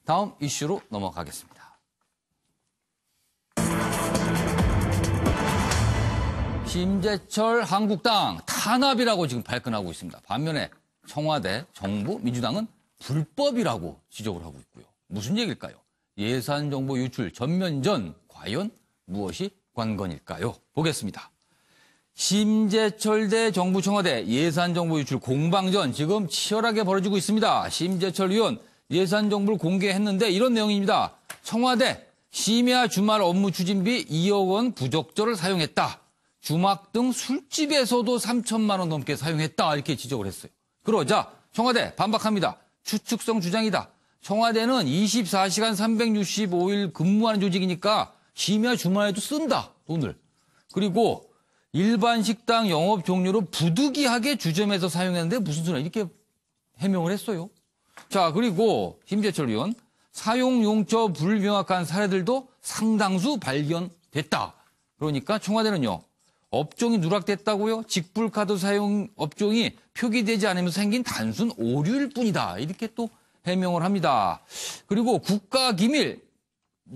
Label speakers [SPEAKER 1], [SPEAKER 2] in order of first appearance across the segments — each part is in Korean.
[SPEAKER 1] 다음 이슈로 넘어가겠습니다. 심재철 한국당 탄압이라고 지금 발끈하고 있습니다. 반면에 청와대, 정부, 민주당은 불법이라고 지적을 하고 있고요. 무슨 얘기일까요? 예산 정보 유출 전면전 과연 무엇이 관건일까요? 보겠습니다. 심재철 대 정부 청와대 예산 정보 유출 공방전 지금 치열하게 벌어지고 있습니다. 심재철 의원 예산 정보를 공개했는데 이런 내용입니다. 청와대 심야 주말 업무 추진비 2억 원 부적절을 사용했다. 주막 등 술집에서도 3천만 원 넘게 사용했다. 이렇게 지적을 했어요. 그러자 청와대 반박합니다. 추측성 주장이다. 청와대는 24시간 365일 근무하는 조직이니까 심야 주말에도 쓴다. 돈을. 그리고 일반 식당 영업 종료로 부득이하게 주점에서 사용했는데 무슨 소리야. 이렇게 해명을 했어요. 자, 그리고 심재철 의원 사용 용처 불명확한 사례들도 상당수 발견됐다. 그러니까 청와대는요. 업종이 누락됐다고요? 직불카드 사용 업종이 표기되지 않으면서 생긴 단순 오류일 뿐이다. 이렇게 또 해명을 합니다. 그리고 국가기밀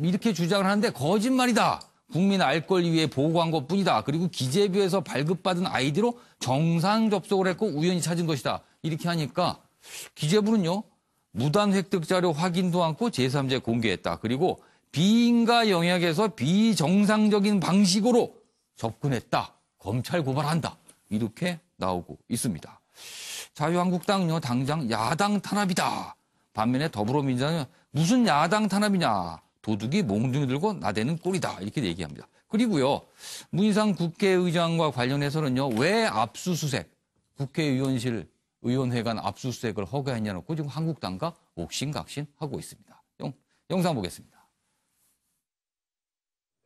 [SPEAKER 1] 이렇게 주장을 하는데 거짓말이다. 국민 알 걸 위해 보고한 것뿐이다. 그리고 기재부에서 발급받은 아이디로 정상 접속을 했고 우연히 찾은 것이다. 이렇게 하니까 기재부는요. 무단 획득 자료 확인도 않고 제3자에 공개했다. 그리고 비인가 영역에서 비정상적인 방식으로 접근했다. 검찰 고발한다. 이렇게 나오고 있습니다. 자유한국당은요. 당장 야당 탄압이다. 반면에 더불어민주당은 무슨 야당 탄압이냐. 도둑이 몽둥이 들고 나대는 꼴이다. 이렇게 얘기합니다. 그리고요. 문희상 국회의장과 관련해서는요. 왜 압수수색, 국회의원실 의원회관 압수수색을 허가했냐 놓고 지금 한국당과 옥신각신하고 있습니다. 영상 보겠습니다.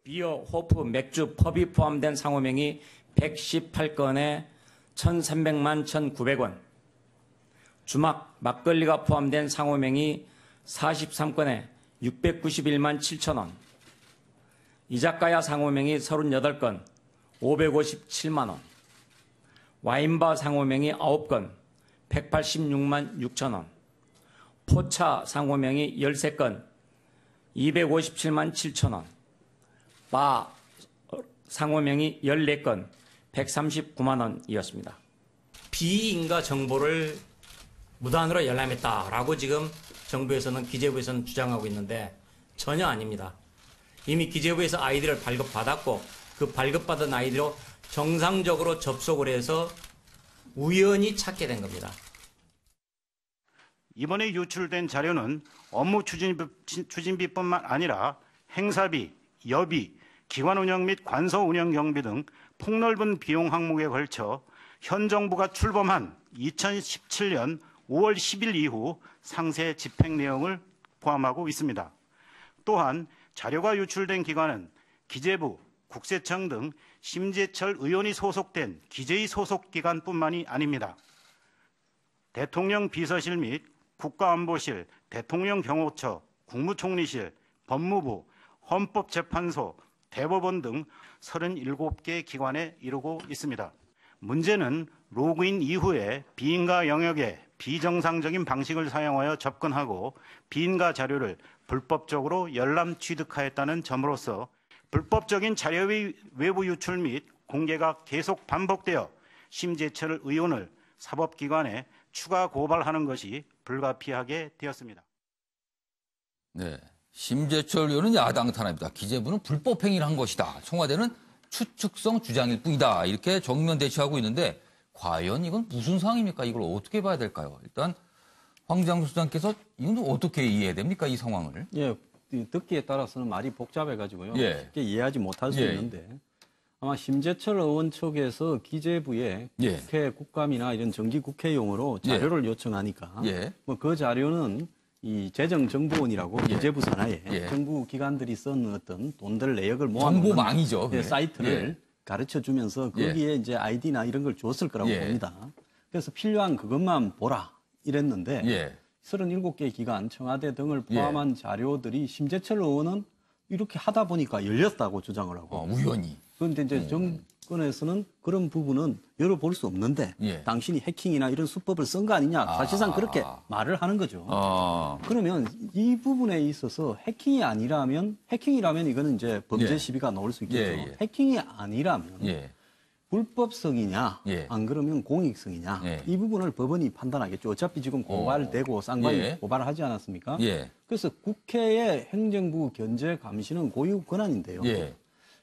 [SPEAKER 2] 비어, 호프, 맥주, 펍이 포함된 상호명이 118건에 1,300만 1,900원, 주막, 막걸리가 포함된 상호명이 43건에 691만 7천원, 이자카야 상호명이 38건, 557만 원, 와인바 상호명이 9건, 186만 6천원, 포차 상호명이 13건, 257만 7천원, 바 상호명이 14건, 139만 원이었습니다. 비인가 정보를 무단으로 열람했다라고 지금 정부에서는 기재부에서는 주장하고 있는데 전혀 아닙니다. 이미 기재부에서 아이디를 발급받았고 그 발급받은 아이디로 정상적으로 접속을 해서 우연히 찾게 된 겁니다.
[SPEAKER 3] 이번에 유출된 자료는 업무 추진비뿐만 아니라 행사비, 여비, 기관 운영 및 관서 운영 경비 등 폭넓은 비용 항목에 걸쳐 현 정부가 출범한 2017년 5월 10일 이후 상세 집행 내용을 포함하고 있습니다. 또한 자료가 유출된 기관은 기재부, 국세청 등 심재철 의원이 소속된 기재위 소속 기관뿐만이 아닙니다. 대통령 비서실 및 국가안보실, 대통령 경호처, 국무총리실, 법무부, 헌법재판소, 대법원 등 37개 기관에 이르고 있습니다. 문제는 로그인 이후에 비인가 영역에 비정상적인 방식을 사용하여 접근하고 비인가 자료를 불법적으로 열람 취득하였다는 점으로서 불법적인 자료의 외부 유출 및 공개가 계속 반복되어 심재철 의원을 사법기관에 추가 고발하는 것이 불가피하게 되었습니다.
[SPEAKER 1] 네, 심재철 의원은 야당 탄압이다. 기재부는 불법 행위를 한 것이다. 청와대는 추측성 주장일 뿐이다. 이렇게 정면 대치하고 있는데 과연 이건 무슨 상황입니까? 이걸 어떻게 봐야 될까요? 일단 황장수 수장께서 이건 어떻게 이해해야 됩니까? 이 상황을.
[SPEAKER 4] 예, 듣기에 따라서는 말이 복잡해가지고요.
[SPEAKER 1] 예.
[SPEAKER 4] 쉽게 이해하지 못할 수
[SPEAKER 1] 예.
[SPEAKER 4] 있는데 아마 심재철 의원 측에서 기재부에
[SPEAKER 1] 예.
[SPEAKER 4] 국회 국감이나 이런 정기 국회용으로 자료를 요청하니까
[SPEAKER 1] 예.
[SPEAKER 4] 뭐 그 자료는 이 재정정보원이라고 기재부 산하에
[SPEAKER 1] 예.
[SPEAKER 4] 정부 기관들이 쓴 어떤 돈들 내역을 모아놓은
[SPEAKER 1] 정보망이죠.
[SPEAKER 4] 예, 사이트를 가르쳐 주면서 거기에 이제 아이디나 이런 걸 줬을 거라고 봅니다. 그래서 필요한 그것만 보라 이랬는데 37개 기관, 청와대 등을 포함한 자료들이 심재철 의원은 이렇게 하다 보니까 열렸다고 주장을 하고
[SPEAKER 1] 우연히.
[SPEAKER 4] 그런데 이제 정권에서는 그런 부분은 열어볼 수 없는데
[SPEAKER 1] 예.
[SPEAKER 4] 당신이 해킹이나 이런 수법을 쓴 거 아니냐 사실상 그렇게 말을 하는 거죠. 그러면 이 부분에 있어서 해킹이라면 이거는 이제 범죄
[SPEAKER 1] 예.
[SPEAKER 4] 시비가 나올 수 있겠죠.
[SPEAKER 1] 예, 예.
[SPEAKER 4] 해킹이 아니라면
[SPEAKER 1] 예.
[SPEAKER 4] 불법성이냐
[SPEAKER 1] 예.
[SPEAKER 4] 안 그러면 공익성이냐
[SPEAKER 1] 예.
[SPEAKER 4] 이 부분을 법원이 판단하겠죠. 어차피 지금 고발되고 쌍방이
[SPEAKER 1] 예.
[SPEAKER 4] 고발을 하지 않았습니까?
[SPEAKER 1] 예.
[SPEAKER 4] 그래서 국회의 행정부 견제 감시는 고유 권한인데요.
[SPEAKER 1] 예.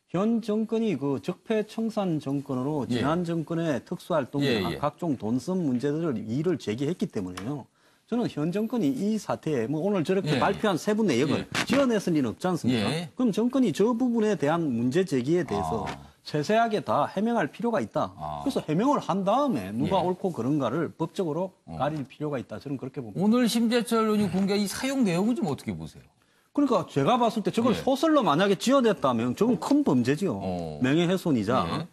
[SPEAKER 4] 현 정권이 그 적폐 청산 정권으로
[SPEAKER 1] 예.
[SPEAKER 4] 지난 정권의 특수활동이나
[SPEAKER 1] 예, 예.
[SPEAKER 4] 각종 돈성 문제들을 이의를 제기했기 때문에요. 저는 현 정권이 이 사태에 뭐 오늘 저렇게
[SPEAKER 1] 예.
[SPEAKER 4] 발표한 세부 내역을 지어냈을 리는 없지 않습니까?
[SPEAKER 1] 예.
[SPEAKER 4] 그럼 정권이 저 부분에 대한 문제 제기에 대해서 세세하게 다 해명할 필요가 있다. 그래서 해명을 한 다음에 누가
[SPEAKER 1] 예.
[SPEAKER 4] 옳고 그른가를 법적으로 가릴 필요가 있다. 저는 그렇게 봅니다.
[SPEAKER 1] 오늘 심재철 의원이 공개한 이 사용 내용은 좀 어떻게 보세요?
[SPEAKER 4] 그러니까 제가 봤을 때 저걸
[SPEAKER 1] 예.
[SPEAKER 4] 소설로 만약에 지어냈다면 저건 큰 범죄지요. 명예훼손이자.
[SPEAKER 1] 예.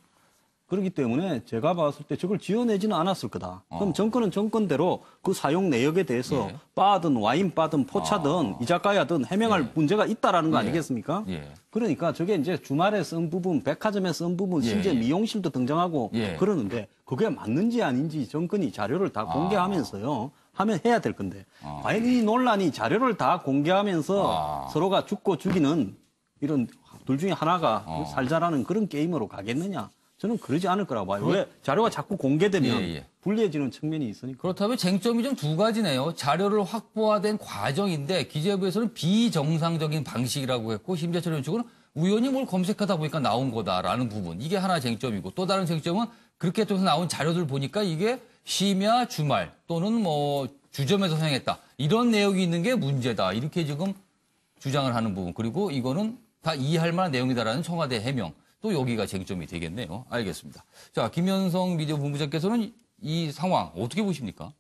[SPEAKER 4] 그렇기 때문에 제가 봤을 때 저걸 지어내지는 않았을 거다. 그럼 정권은 정권대로 그 사용 내역에 대해서
[SPEAKER 1] 예.
[SPEAKER 4] 바든 와인 바든 포차든 이자카야든 해명할 문제가 있다라는 거 아니겠습니까?
[SPEAKER 1] 예.
[SPEAKER 4] 그러니까 저게 이제 주말에 쓴 부분, 백화점에 쓴 부분, 심지어
[SPEAKER 1] 예.
[SPEAKER 4] 미용실도 등장하고
[SPEAKER 1] 예.
[SPEAKER 4] 그러는데 그게 맞는지 아닌지 정권이 자료를 다 공개하면서요. 하면 해야 될 건데 과연 이 논란이 자료를 다 공개하면서 서로가 죽고 죽이는 이런 둘 중에 하나가 살자라는 그런 게임으로 가겠느냐? 저는 그러지 않을 거라고 봐요. 왜 자료가 자꾸 공개되면
[SPEAKER 1] 예, 예.
[SPEAKER 4] 불리해지는 측면이 있으니까.
[SPEAKER 1] 그렇다면 쟁점이 좀 두 가지네요. 자료를 확보화된 과정인데 기재부에서는 비정상적인 방식이라고 했고 심재철 의원 측은 우연히 뭘 검색하다 보니까 나온 거다라는 부분. 이게 하나 쟁점이고 또 다른 쟁점은 그렇게 통해서 나온 자료들 보니까 이게 심야 주말 또는 뭐 주점에서 사용했다. 이런 내용이 있는 게 문제다. 이렇게 지금 주장을 하는 부분. 그리고 이거는 다 이해할 만한 내용이다라는 청와대 해명. 또 여기가 쟁점이 되겠네요. 알겠습니다. 자, 김현성 미디어 본부장께서는 이 상황 어떻게 보십니까?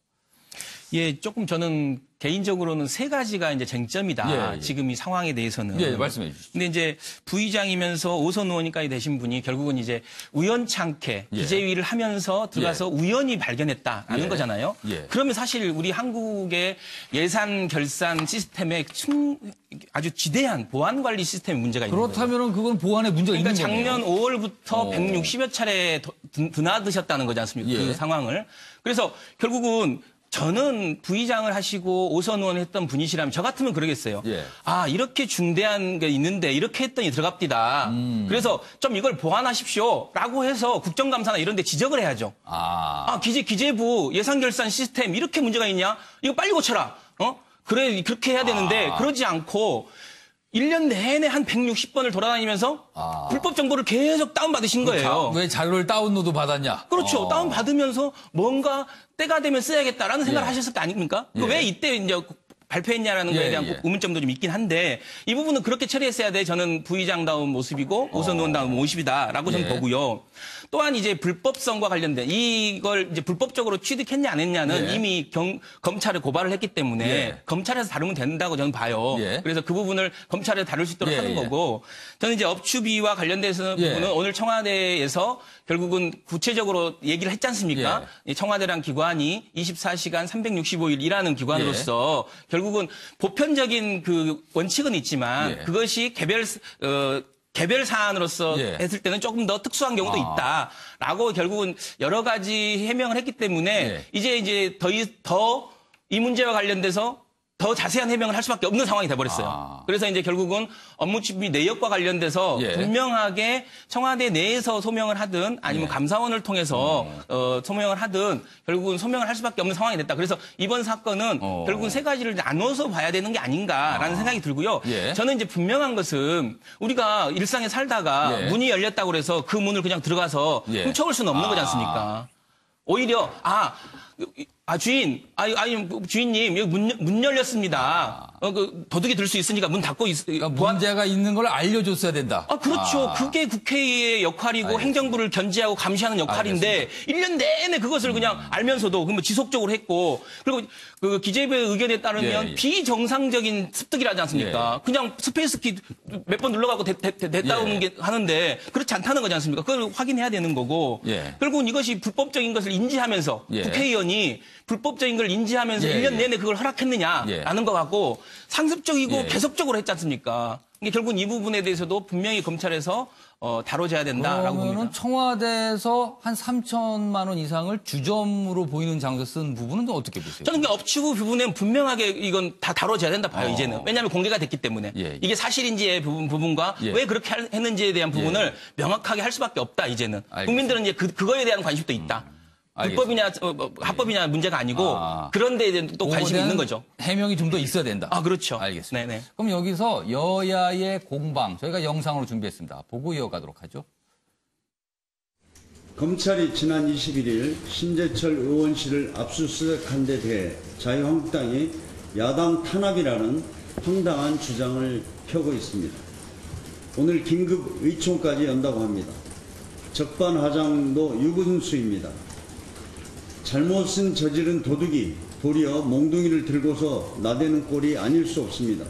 [SPEAKER 5] 예, 조금 저는 개인적으로는 세 가지가 이제 쟁점이다.
[SPEAKER 1] 예, 예.
[SPEAKER 5] 지금 이 상황에 대해서는.
[SPEAKER 1] 예, 말씀해 주시죠.
[SPEAKER 5] 근데 이제 부의장이면서 오선 의원까지 되신 분이 결국은 이제 우연찮게
[SPEAKER 1] 예.
[SPEAKER 5] 기재위를 하면서 들어가서 우연히 발견했다라는
[SPEAKER 1] 예.
[SPEAKER 5] 거잖아요.
[SPEAKER 1] 예.
[SPEAKER 5] 그러면 사실 우리 한국의 예산 결산 시스템에 아주 지대한 보안 관리 시스템에 문제가 있는 거예요.
[SPEAKER 1] 그렇다면 그건 보안에 문제가
[SPEAKER 5] 그러니까
[SPEAKER 1] 있는 거네요.
[SPEAKER 5] 작년 5월부터 160여 차례 드나드셨다는 거지 않습니까?
[SPEAKER 1] 예.
[SPEAKER 5] 그 상황을. 그래서 결국은 저는 부의장을 하시고 오선 의원을 했던 분이시라면 저 같으면 그러겠어요.
[SPEAKER 1] 예.
[SPEAKER 5] 아, 이렇게 중대한 게 있는데 이렇게 했더니 들어갑디다. 그래서 좀 이걸 보완하십시오. 라고 해서 국정감사나 이런 데 지적을 해야죠. 기재부 예산결산 시스템 이렇게 문제가 있냐? 이거 빨리 고쳐라. 그래, 그렇게 해야 되는데 그러지 않고 1년 내내 한 160번을 돌아다니면서 불법 정보를 계속 다운받으신 거예요.
[SPEAKER 1] 왜 자료를 다운로드 받았냐?
[SPEAKER 5] 그렇죠. 다운받으면서 뭔가 때가 되면 써야겠다라는 생각을
[SPEAKER 1] 예.
[SPEAKER 5] 하셨을 때 아닙니까?
[SPEAKER 1] 예.
[SPEAKER 5] 왜 이때 이제 발표했냐라는 거에 대한 의문점도 좀 있긴 한데 이 부분은 그렇게 처리했어야 돼. 저는 부의장다운 모습이고 오선 의원다운 모습이다라고 저는 보고요. 또한 이제 불법성과 관련된 이걸 이제 불법적으로 취득했냐 안 했냐는 이미 검찰에 고발을 했기 때문에 검찰에서 다루면 된다고 저는 봐요. 그래서 그 부분을 검찰에 다룰 수 있도록 하는 거고 저는 이제 업추비와 관련돼서 부분은 오늘 청와대에서 결국은 구체적으로 얘기를 했지 않습니까? 이 청와대란 기관이 24시간 365일 일하는 기관으로서 결국은 보편적인 그 원칙은 있지만 그것이 개별 사안으로서 했을 때는 조금 더 특수한 경우도 있다라고 결국은 여러 가지 해명을 했기 때문에 이제 더 이 문제와 관련돼서 더 자세한 해명을 할 수밖에 없는 상황이 돼버렸어요. 그래서 이제 결국은 업무추비 내역과 관련돼서 분명하게 청와대 내에서 소명을 하든 아니면 감사원을 통해서 소명을 하든 결국은 소명을 할 수밖에 없는 상황이 됐다. 그래서 이번 사건은 결국은 세 가지를 나눠서 봐야 되는 게 아닌가라는 생각이 들고요. 저는 이제 분명한 것은 우리가 일상에 살다가 문이 열렸다고 그래서 그 문을 그냥 들어가서 훔쳐올 수는 없는 거지 않습니까? 오히려 주인, 주인님, 여기 문 열렸습니다. 그 도둑이 들 수 있으니까 문 닫고
[SPEAKER 1] 그러니까 문제가 있는 걸 알려줬어야 된다.
[SPEAKER 5] 그렇죠. 그게 국회의 역할이고
[SPEAKER 1] 알겠습니다.
[SPEAKER 5] 행정부를 견제하고 감시하는 역할인데 1년 내내 그것을 그냥 알면서도 그러면 지속적으로 했고 그리고 그 기재부의 의견에 따르면 비정상적인 습득이라지 않습니까? 그냥 스페이스키 몇 번 눌러갖고 됐다 오는 게 하는데 그렇지 않다는 거지 않습니까? 그걸 확인해야 되는 거고 결국은 이것이 불법적인 것을 인지하면서 국회의원이 불법적인 걸 인지하면서 1년 내내 그걸 허락했느냐라는 것 같고 상습적이고
[SPEAKER 1] 예.
[SPEAKER 5] 계속적으로 했지 않습니까? 그러니까 결국은 이 부분에 대해서도 분명히 검찰에서 다뤄져야 된다라고 봅니다.
[SPEAKER 1] 그러면은 청와대에서 한 3천만 원 이상을 주점으로 보이는 장소 쓴 부분은 또 어떻게 보세요?
[SPEAKER 5] 저는 그 업추구 부분은 분명하게 이건 다 다뤄져야 된다 봐요, 이제는. 왜냐하면 공개가 됐기 때문에.
[SPEAKER 1] 예.
[SPEAKER 5] 이게 사실인지의 부분과
[SPEAKER 1] 예.
[SPEAKER 5] 왜 그렇게 했는지에 대한 부분을 명확하게 할 수밖에 없다, 이제는.
[SPEAKER 1] 알겠습니다.
[SPEAKER 5] 국민들은 이제 그거에 대한 관심도 있다. 불법이냐, 합법이냐 문제가 아니고 그런 데에 대한 또 관심이
[SPEAKER 1] 그거에
[SPEAKER 5] 있는
[SPEAKER 1] 대한
[SPEAKER 5] 거죠.
[SPEAKER 1] 해명이 좀 더 있어야 된다.
[SPEAKER 5] 아, 그렇죠.
[SPEAKER 1] 알겠습니다.
[SPEAKER 5] 네네.
[SPEAKER 1] 그럼 여기서 여야의 공방 저희가 영상으로 준비했습니다. 보고 이어가도록 하죠.
[SPEAKER 6] 검찰이 지난 21일 심재철 의원실을 압수수색한 데 대해 자유한국당이 야당 탄압이라는 황당한 주장을 펴고 있습니다. 오늘 긴급 의총까지 연다고 합니다. 적반하장도 유분수입니다. 잘못은 저지른 도둑이 도리어 몽둥이를 들고서 나대는 꼴이 아닐 수 없습니다.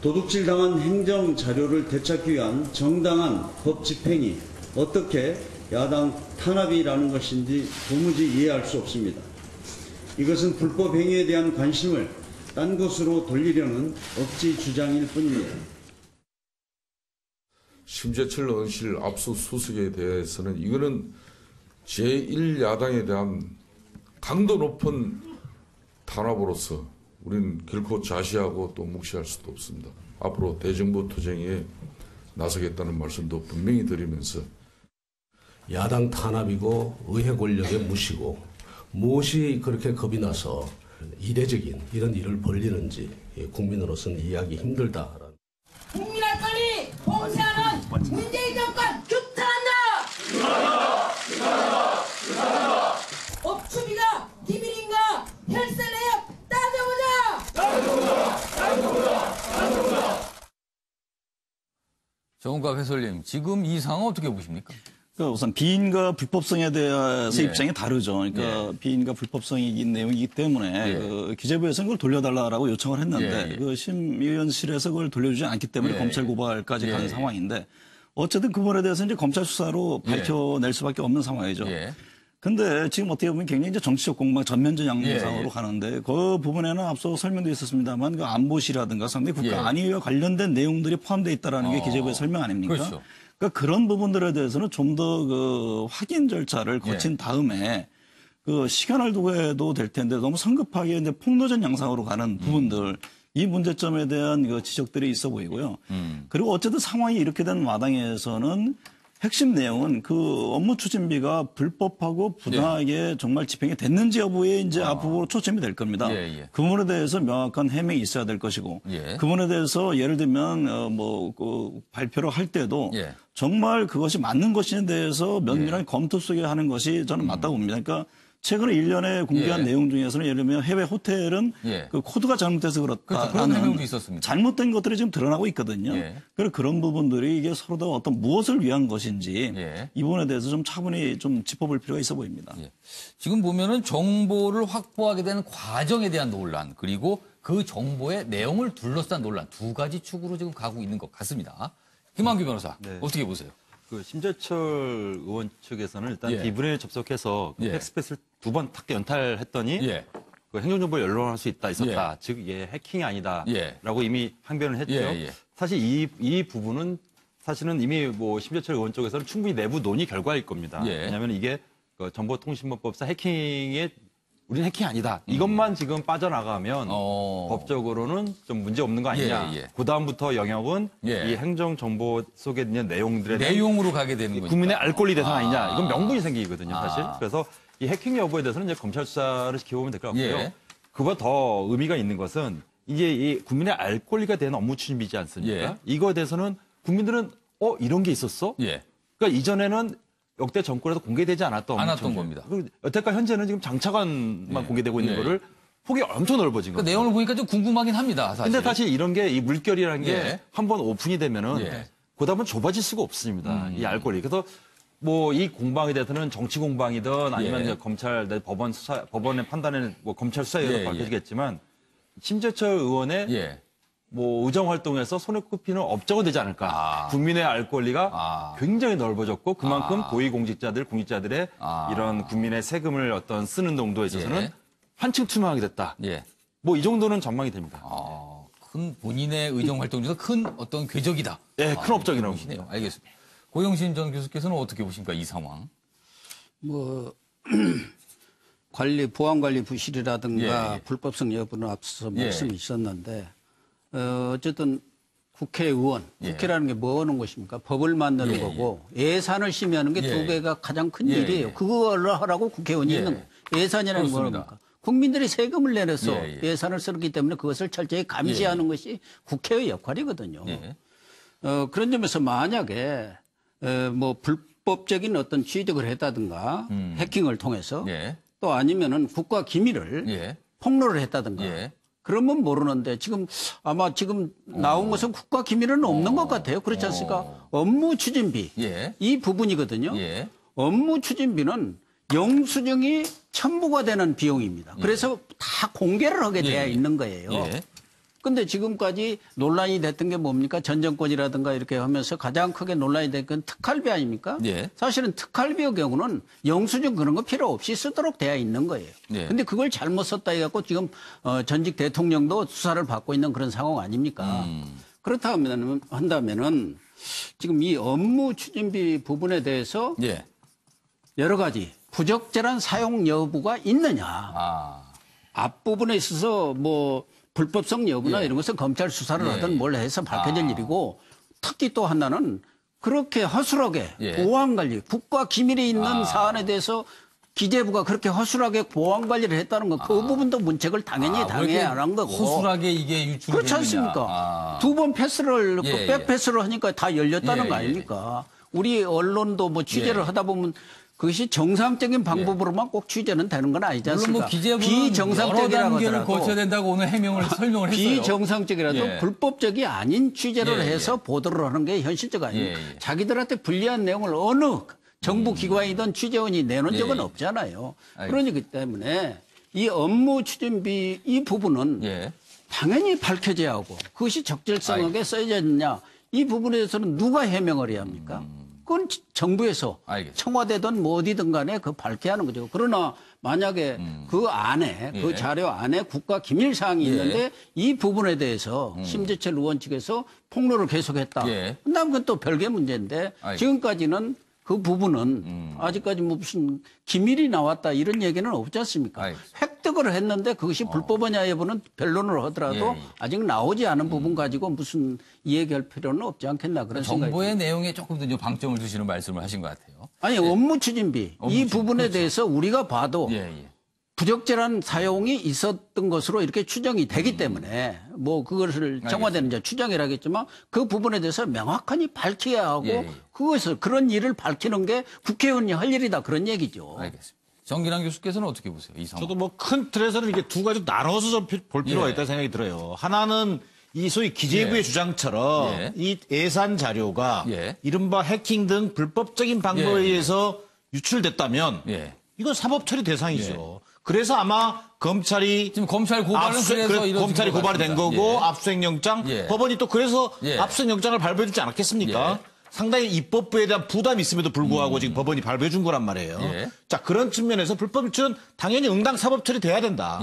[SPEAKER 6] 도둑질 당한 행정 자료를 되찾기 위한 정당한 법 집행이 어떻게 야당 탄압이라는 것인지 도무지 이해할 수 없습니다. 이것은 불법 행위에 대한 관심을 딴 곳으로 돌리려는 억지 주장일 뿐입니다.
[SPEAKER 7] 심재철 의원실 압수수색에 대해서는 이거는 제1야당에 대한 강도 높은 탄압으로서 우리는 결코 자시하고 또 묵시할 수도 없습니다. 앞으로 대정부 투쟁에 나서겠다는 말씀도 분명히 드리면서
[SPEAKER 8] 야당 탄압이고 의회 권력의 무시고 무엇이 그렇게 겁이 나서 이례적인 이런 일을 벌리는지 국민으로서는 이해하기 힘들다.
[SPEAKER 9] 국민의 권리 봉쇄하는 문재인 정권 규탄한다! 업추비가 기밀인가 혈세 내역 따져보자!
[SPEAKER 1] 정은각 해설님, 지금 이 상황 어떻게 보십니까?
[SPEAKER 10] 그러니까 우선 비인과 불법성에 대해서
[SPEAKER 1] 예.
[SPEAKER 10] 입장이 다르죠. 그러니까 비인과 불법성이 있는 내용이기 때문에 그 기재부에서는 그걸 돌려달라고 요청을 했는데 그 심의위원실에서 그걸 돌려주지 않기 때문에 검찰 고발까지 가는 상황인데 어쨌든 그 부분에 대해서 이제 검찰 수사로 밝혀낼 수밖에 없는 상황이죠. 근데 지금 어떻게 보면 굉장히 이제 정치적 공방 전면전 양상으로 가는데 그 부분에는 앞서 설명도 있었습니다만 그 안보시라든가 상당히 국가 안위와 관련된 내용들이 포함되어 있다라는 게 기재부의 설명 아닙니까?
[SPEAKER 1] 그렇죠.
[SPEAKER 10] 그러니까 그런 부분들에 대해서는 좀 더 그 확인 절차를 거친 다음에 그 시간을 두고 해도 될 텐데 너무 성급하게 이제 폭로전 양상으로 가는 부분들 이 문제점에 대한 그 지적들이 있어 보이고요. 그리고 어쨌든 상황이 이렇게 된 마당에서는 핵심 내용은 그 업무 추진비가 불법하고 부당하게 정말 집행이 됐는지 여부에 이제 앞으로 초점이 될 겁니다. 그 부분에 대해서 명확한 해명이 있어야 될 것이고 그 부분에 대해서 예를 들면 그 발표를 할 때도 정말 그것이 맞는 것인에 대해서 면밀한 검토 속에 하는 것이 저는 맞다고 봅니다. 그러니까 최근에 1년에 공개한 내용 중에서는 예를 들면 해외 호텔은 그 코드가 잘못돼서 그렇다.
[SPEAKER 1] 그렇죠. 그런 해명도 있었습니다.
[SPEAKER 10] 잘못된 것들이 지금 드러나고 있거든요. 그래서 그런 부분들이 이게 서로 다 어떤 무엇을 위한 것인지 이 부분에 대해서 좀 차분히 좀 짚어볼 필요가 있어 보입니다.
[SPEAKER 1] 지금 보면은 정보를 확보하게 되는 과정에 대한 논란 그리고 그 정보의 내용을 둘러싼 논란 두 가지 축으로 지금 가고 있는 것 같습니다. 김한규 변호사 어떻게 보세요?
[SPEAKER 11] 그 심재철 의원 측에서는 일단 비브레인에 접속해서 그 팩스패스를 2번 탁 연탈했더니 그 행정정보를 연락할 수 있었다. 즉 이게 해킹이 아니다라고 이미 항변을 했죠. 사실 이 부분은 사실은 이미 뭐 심재철 의원 쪽에서는 충분히 내부 논의 결과일 겁니다. 왜냐하면 이게 그 정보통신망법상 해킹에 우리는 해킹이 아니다. 이것만 지금 빠져나가면 법적으로는 좀 문제 없는 거 아니냐. 그 다음부터 영역은 이 행정정보 속에 있는 내용들에
[SPEAKER 1] 내용으로 가게 되는 거죠.
[SPEAKER 11] 국민의 알 권리 대상 아니냐. 이건 명분이 생기거든요, 사실. 그래서 이 해킹 여부에 대해서는 이제 검찰 수사를 지켜보면 될 것 같고요. 그보다 더 의미가 있는 것은 이제 이 국민의 알 권리가 되는 업무 추진비지 않습니까? 이거에 대해서는 국민들은 이런 게 있었어? 그러니까 이전에는 역대 정권에서 공개되지 않았던
[SPEAKER 1] 겁니다.
[SPEAKER 11] 여태까지 현재는 지금 장차관만 공개되고 있는 거를 폭이 엄청 넓어진 거죠.
[SPEAKER 1] 내용을 보니까 좀 궁금하긴 합니다. 사실.
[SPEAKER 11] 근데 사실 이런 게 이 물결이라는 게 한번 오픈이 되면은 그다음은 좁아질 수가 없습니다. 이 알 권리. 그래서 뭐 이 공방에 대해서는 정치 공방이든 아니면 이제 검찰 법원 수사 법원의 판단에는 뭐 검찰 수사에 밝혀지겠지만 심재철 의원의 뭐 의정 활동에서 손에 꼽히는 업적은 되지 않을까. 국민의 알 권리가 굉장히 넓어졌고 그만큼 고위공직자들, 공직자들의 이런 국민의 세금을 어떤 쓰는 정도에 있어서는 한층 투명하게 됐다. 뭐 이 정도는 전망이 됩니다.
[SPEAKER 1] 큰 본인의 의정 활동 중에서 큰 어떤 궤적이다.
[SPEAKER 11] 네, 큰 업적이라고
[SPEAKER 1] 보시네요. 알겠습니다. 고영신 전 교수께서는 어떻게 보십니까, 이 상황?
[SPEAKER 12] 뭐 보안 관리 부실이라든가
[SPEAKER 1] 예.
[SPEAKER 12] 불법성 여부는 앞서서 말씀이 있었는데 어쨌든 국회의원, 국회라는 게 뭐 하는 것입니까? 법을 만드는 거고 예산을 심의하는 게 두 개가 가장 큰 일이에요. 그거를 하라고 국회의원이 있는 거예요. 예산이라는 건 뭡니까? 국민들이 세금을 내서 예산을 쓰기 때문에 그것을 철저히 감시하는 것이 국회의 역할이거든요. 그런 점에서 만약에 뭐 불법적인 어떤 취득을 했다든가 해킹을 통해서 또 아니면은 국가 기밀을 폭로를 했다든가 그러면 모르는데 아마 지금 나온 것은 국가 기밀은 없는 것 같아요. 그렇지 않습니까? 업무 추진비 이 부분이거든요. 업무 추진비는 영수증이 첨부가 되는 비용입니다. 그래서 다 공개를 하게 되어 있는 거예요. 근데 지금까지 논란이 됐던 게 뭡니까? 전 정권이라든가 이렇게 하면서 가장 크게 논란이 된 건 특활비 아닙니까? 사실은 특활비의 경우는 영수증 그런 거 필요 없이 쓰도록 되어 있는 거예요. 근데 그걸 잘못 썼다 해갖고 지금 전직 대통령도 수사를 받고 있는 그런 상황 아닙니까? 그렇다 한다면은 지금 이 업무 추진비 부분에 대해서 여러 가지 부적절한 사용 여부가 있느냐. 앞부분에 있어서 뭐 불법성 여부나 이런 것은 검찰 수사를 하든 뭘 해서 밝혀질 일이고 특히 또 하나는 그렇게 허술하게 보안관리, 국가 기밀이 있는 사안에 대해서 기재부가 그렇게 허술하게 보안관리를 했다는 거 그 부분도 문책을 당연히 당해야 하는 거고.
[SPEAKER 1] 허술하게 이게 유출이
[SPEAKER 12] 그렇지 않습니까? 두 번 패스를 백패스를 하니까 다 열렸다는 거 아닙니까? 우리 언론도 뭐 취재를 하다 보면 그것이 정상적인 방법으로만 꼭 취재는 되는 건 아니지 않습니까?
[SPEAKER 1] 물론 뭐 기재부는 여러 단계를 거쳐야 된다고 오늘 해명을 설명을 했어요.
[SPEAKER 12] 비정상적이라도 불법적이 아닌 취재를 해서 보도를 하는 게 현실적 아니에요. 자기들한테 불리한 내용을 어느 정부 기관이든 취재원이 내놓은 적은 없잖아요. 그러기 때문에 이 업무 추진비 이 부분은 당연히 밝혀져야 하고 그것이 적절성하게 써야 되느냐 이 부분에 대해서는 누가 해명을 해야 합니까? 그건 정부에서 청와대든 뭐 어디든 간에 그 밝혀야 하는 거죠. 그러나 만약에 그 안에 그 자료 안에 국가 기밀 사항이 있는데 이 부분에 대해서 심재철 의원 측에서 폭로를 계속했다. 그다음 그건 또 별개 문제인데 지금까지는 그 부분은 아직까지 뭐 무슨 기밀이 나왔다 이런 얘기는 없지 않습니까? 획득을 했는데 그것이 불법이냐 여부는 변론을 하더라도 아직 나오지 않은 부분 가지고 무슨 얘기할 필요는 없지 않겠나 그런 생각이
[SPEAKER 1] 정보의 내용에 조금 더 방점을 두시는 말씀을 하신 것 같아요.
[SPEAKER 12] 아니 업무 추진비 이 부분에 대해서 우리가 봐도 부적절한 사용이 있었던 것으로 이렇게 추정이 되기 때문에 뭐 그것을 청와대는 이제 추정이라겠지만 그 부분에 대해서 명확하니 밝혀야 하고 그것을 그런 일을 밝히는 게 국회의원이 할 일이다 그런 얘기죠.
[SPEAKER 1] 알겠습니다. 정기랑 교수께서는 어떻게 보세요? 이 상황.
[SPEAKER 13] 저도 뭐 큰 틀에서는 이게 두 가지 나눠서 좀 볼 필요가 있다는 생각이 들어요. 하나는 이 소위 기재부의 주장처럼 이 예산 자료가 이른바 해킹 등 불법적인 방법에 의해서 유출됐다면 이건 사법 처리 대상이죠. 그래서 아마 검찰이
[SPEAKER 1] 지금 검찰 고발은
[SPEAKER 13] 검찰이 고발이 된 거고 압수수색영장 법원이 또 그래서 압수수색영장을 발부해주지 않았겠습니까? 상당히 입법부에 대한 부담이 있음에도 불구하고 지금 법원이 발부해 준 거란 말이에요. 자 그런 측면에서 불법 유출은 당연히 응당 사법 처리돼야 된다.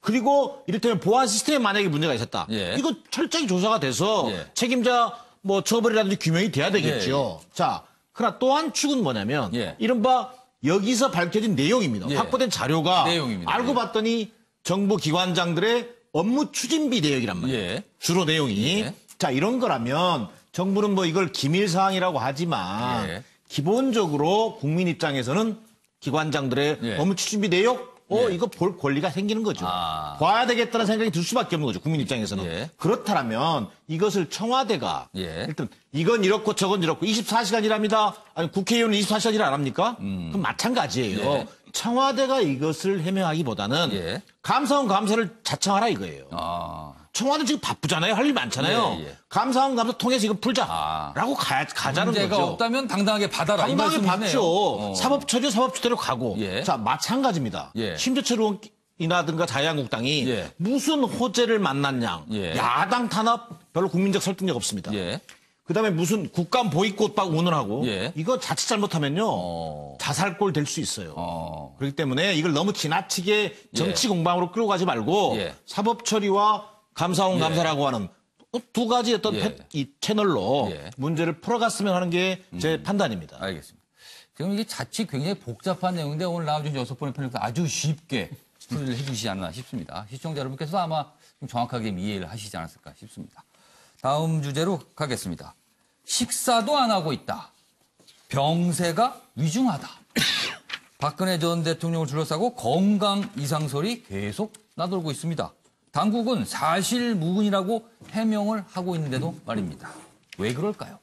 [SPEAKER 13] 그리고 이를테면 보안 시스템에 만약에 문제가 있었다. 이거 철저히 조사가 돼서 책임자 뭐 처벌이라든지 규명이 돼야 되겠죠. 자 그러나 또 한 축은 뭐냐면 이른바 여기서 밝혀진 내용입니다. 확보된 자료가 알고 봤더니 정부 기관장들의 업무 추진비 내역이란 말이에요. 주로 내용이. 자 이런 거라면 정부는 뭐 이걸 기밀 사항이라고 하지만 기본적으로 국민 입장에서는 기관장들의 업무 추진비 내역 이거 볼 권리가 생기는 거죠. 봐야 되겠다는 생각이 들 수밖에 없는 거죠. 국민 입장에서는. 그렇다면 이것을 청와대가 일단 이건 이렇고 저건 이렇고 24시간 일합니다. 아니 국회의원은 24시간 일 안 합니까? 그럼 마찬가지예요. 청와대가 이것을 해명하기보다는 감사원 감사를 자청하라 이거예요. 청와대 지금 바쁘잖아요. 할 일 많잖아요. 감사원 감사 통해서 이거 풀자라고 가자는
[SPEAKER 1] 문제가
[SPEAKER 13] 거죠.
[SPEAKER 1] 없다면 당당하게 받아라.
[SPEAKER 13] 당당하게 받죠. 사법 처리 사법 처리로 가고. 자 마찬가지입니다. 심재철 의원이라든가 자유한국당이 무슨 호재를 만났냐. 야당 탄압 별로 국민적 설득력 없습니다. 그다음에 무슨 국감 보이콧 막 운운하고 이거 자칫 잘못하면요 자살골 될 수 있어요. 그렇기 때문에 이걸 너무 지나치게 정치 공방으로 끌고 가지 말고 사법 처리와 감사원 감사라고 하는 두 가지 어떤 이 채널로 문제를 풀어갔으면 하는 게 제 판단입니다.
[SPEAKER 1] 알겠습니다. 지금 이게 자칫 굉장히 복잡한 내용인데 오늘 나와준 6번의 패널에서 아주 쉽게 처리를 해주시지 않나 싶습니다. 시청자 여러분께서도 아마 좀 정확하게 이해를 하시지 않았을까 싶습니다. 다음 주제로 가겠습니다. 식사도 안 하고 있다. 병세가 위중하다. 박근혜 전 대통령을 둘러싸고 건강 이상설이 계속 나돌고 있습니다. 당국은 사실무근이라고 해명을 하고 있는데도 말입니다. 왜 그럴까요?